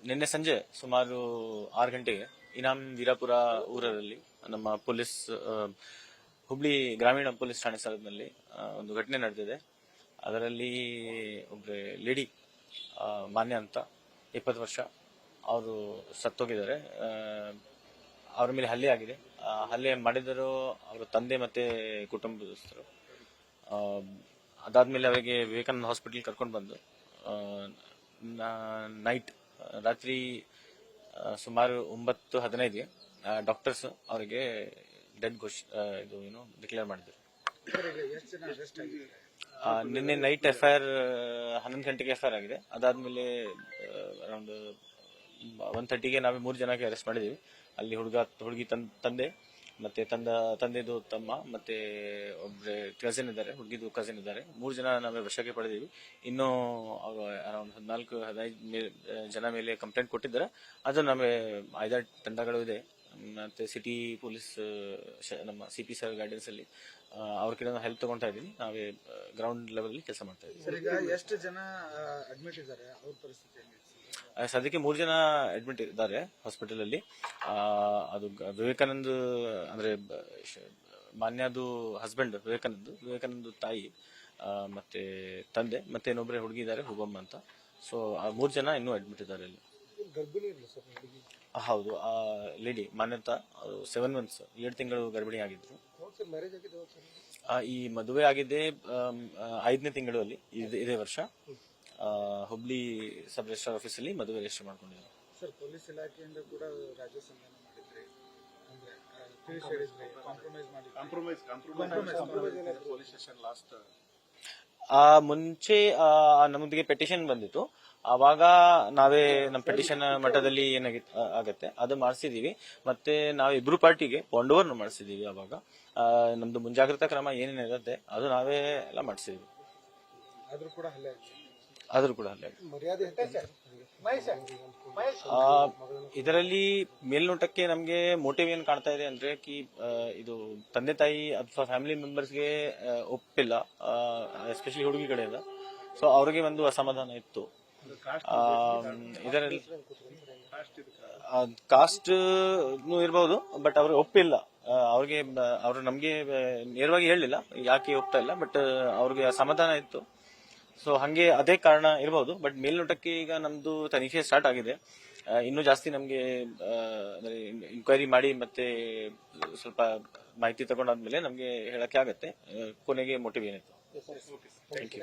ನಿನ್ನೆ ಸಂಜೆ ಸುಮಾರು 6 ಗಂಟೆಗೆ ಇನಾಮ್ ವೀರಾಪುರ ಊರಲ್ಲಿ ನಮ್ಮ ಪೊಲೀಸ್ ಹುಬ್ಳಿ ಗ್ರಾಮೀಣ ಪೊಲೀಸ್ ಠಾಣೆ ಸ್ಥಳದಲ್ಲಿ ಒಂದು ಘಟನೆ ನಡೆದಿದೆ. ಅದರಲ್ಲಿ ಒಬ್ಬ ಲೇಡಿ ಮಾನ್ಯ ಅಂತ 20 ವರ್ಷ ಅವರು ಸತ್ತೋಗಿದ್ದಾರೆ. ಅವರ ಮೇಲೆ ಹಲ್ಲೆ ಆಗಿದೆ. ಹಲ್ಲೆ ಮಾಡಿದರು ಅವರ ತಂದೆ ಮತ್ತೆ ಕುಟುಂಬದಸ್ಥರು. ಅದಾದ್ಮೇಲೆ ಅವರಿಗೆ ವಿವೇಕಾನಂದ ಹಾಸ್ಪಿಟಲ್ ಕರ್ಕೊಂಡು ಬಂದು ನೈಟ್ ರಾತ್ರಿ ಸುಮಾರು 9:15ಗೆ ಡಾಕ್ಟರ್ಸ್ ಅವರಿಗೆ ಡೆಡ್ ಡಿಕ್ಲೇರ್ ಮಾಡಿದ್ರು. ನಿನ್ನೆ ನೈಟ್ FIR 11 ಗಂಟೆಗೆ FIR ಆಗಿದೆ. ಅದಾದ್ಮೇಲೆ ಅರೌಂಡ್ 1:30ಗೆ ನಾವೇ 3 ಜನಕ್ಕೆ ಅರೆಸ್ಟ್ ಮಾಡಿದೀವಿ. ಅಲ್ಲಿ ಹುಡುಗಿ ತಂದೆ ಮತ್ತೆ ತಂದೆದು ತಮ್ಮ ಮತ್ತೆ ಒಬ್ರೆ ಕಸಿನ್ ಇದ್ದಾರೆ, ಹುಡುಗಿದು ಕಸಿನ್ ಇದ್ದಾರೆ. 3 ಜನ ನಾವೇ ವಶಕ್ಕೆ ಪಡೆದಿವಿ. ಇನ್ನು ಅವರು ಅರೌಂಡ್ 14-15 ಜನ ಮೇಲೆ ಕಂಪ್ಲೇಂಟ್ ಕೊಟ್ಟಿದ್ದಾರೆ. ಅದು ನಮಗೆ 5 ತಂಡಗಳು ಇದೆ. ಮತ್ತೆ ಸಿಟಿ ಪೊಲೀಸ್ ನಮ್ಮ CP ಸರ್ ಗೈಡೆನ್ಸ್ ಅಲ್ಲಿ ಅವ್ರ ಕಡೆ ಹೆಲ್ಪ್ ತಗೊಂತಾ ಇದೀವಿ. ನಾವೇ ಗ್ರೌಂಡ್ ಲೆವೆಲ್ ಅಲ್ಲಿ ಕೆಲಸ ಮಾಡ್ತಾ ಇದೀವಿ. ಎಷ್ಟು ಜನ ಅಡ್ಮಿಟ್ ಇದ್ದಾರೆ, ಅವ್ರ ಪರಿಸ್ಥಿತಿ ಹೆಂಗಿದೆ? ಸದ್ಯಕ್ಕೆ 3 ಜನ ಅಡ್ಮಿಟ್ ಇದ್ದಾರೆ ಹಾಸ್ಪಿಟಲ್ ಅಲ್ಲಿ. ಅದು ವಿವೇಕಾನಂದ್ ಅಂದ್ರೆ ಮಾನ್ಯದು ಹಸ್ಬೆಂಡ್ ವಿವೇಕಾನಂದ್ ತಾಯಿ ಮತ್ತೆ ತಂದೆ ಮತ್ತೆ ಇನ್ನೊಬ್ಬರೇ ಹುಡುಗಿ ಇದ್ದಾರೆ ಹುಬಮ್ಮ ಅಂತ. ಸೊ 3 ಜನ ಇನ್ನೂ ಅಡ್ಮಿಟ್ ಇದ್ದಾರೆ ಇಲ್ಲಿ. ಹೌದು, ಲೇಡಿ ಮಾನ್ಯತಾ 7 ಮಂತ್ಸ್ 7 ತಿಂಗಳು ಗರ್ಭಿಣಿ ಆಗಿದ್ರು. ಈ ಮದುವೆ ಆಗಿದೆ 5ನೇ ತಿಂಗಳು ಅಲ್ಲಿ ಇದೇ ವರ್ಷ. ಹುಬ್ಳಿ ಸಬ್ ರಿಜಿಸ್ಟರ್ ಆಫೀಸ್ ಅಲ್ಲಿ ಮದುವೆ ರಿಜಿಸ್ಟರ್ ಮಾಡ್ಕೊಂಡಿದ್ದಾರೆ. ಸರ್, ಪೊಲೀಸ್ ಇಲಾಖೆಯಿಂದ ಕೂಡ ರಾಜ್ಯ ಸಂಧಾನ ಮಾಡಿದ್ರಿ, ಮುಂಚೆ ನಮಗೆ ಪೆಟಿಷನ್ ಬಂದಿತ್ತು. ಆವಾಗ ನಾವೇ ನಮ್ಮ ಪೆಟಿಷನ್ ಮಟ್ಟದಲ್ಲಿ ಆಗತ್ತೆ ಅದು ಮಾಡಿಸಿದೀವಿ. ಮತ್ತೆ ನಾವು ಇಬ್ರು ಪಾರ್ಟಿಗೆ ಬಾಂಡ್ ಓವರ್ ಮಾಡಿಸಿದೀವಿ. ಅವಾಗ ನಮ್ದು ಮುಂಜಾಗ್ರತಾ ಕ್ರಮ ಏನೇನಿರುತ್ತೆ ಅದು ನಾವೇ ಎಲ್ಲ ಮಾಡಿಸಿದೀವಿ. ಆದ್ರೂ ಕೂಡ ಹಲ್ಲೆ ಇದರಲ್ಲಿ ಮೇಲ್ನೋಟಕ್ಕೆ ನಮ್ಗೆ ಮೋಟಿವ್ ಏನ್ ಕಾಣ್ತಾ ಇದೆ ಅಂದ್ರೆ ಇದು ತಂದೆ ತಾಯಿ ಅಥವಾ ಫ್ಯಾಮಿಲಿ ಮೆಂಬರ್ಸ್ಗೆ ಒಪ್ಪಿಲ್ಲ, ಎಸ್ಪೆಷಲಿ ಹುಡುಗಿ ಕಡೆಯಿಂದ. ಸೊ ಅವ್ರಿಗೆ ಒಂದು ಅಸಮಾಧಾನ ಇತ್ತು. ಇದರಲ್ಲಿ ಕಾಸ್ಟ್ ಇರಬಹುದು, ಬಟ್ ಅವ್ರಿಗೆ ಒಪ್ಪಿಲ್ಲ. ಅವ್ರು ನಮ್ಗೆ ನೇರವಾಗಿ ಹೇಳಲಿಲ್ಲ ಯಾಕೆ ಒಪ್ತಾ ಇಲ್ಲ, ಬಟ್ ಅವ್ರಿಗೆ ಅಸಮಾಧಾನ ಇತ್ತು. ಸೊ ಹಂಗೆ ಅದೇ ಕಾರಣ ಇರಬಹುದು. ಬಟ್ ಮೇಲ್ನೋಟಕ್ಕೆ ಈಗ ನಮ್ದು ತನಿಖೆ ಸ್ಟಾರ್ಟ್ ಆಗಿದೆ. ಇನ್ನೂ ಜಾಸ್ತಿ ನಮ್ಗೆ ಅಂದ್ರೆ ಇನ್ಕ್ವೈರಿ ಮಾಡಿ ಮತ್ತೆ ಸ್ವಲ್ಪ ಮಾಹಿತಿ ತಗೊಂಡಾದ್ಮೇಲೆ ನಮ್ಗೆ ಹೇಳಕ್ಕೆ ಆಗತ್ತೆ ಕೊನೆಗೆ ಮೋಟಿವ್ ಏನಿತ್ತು. Thank you.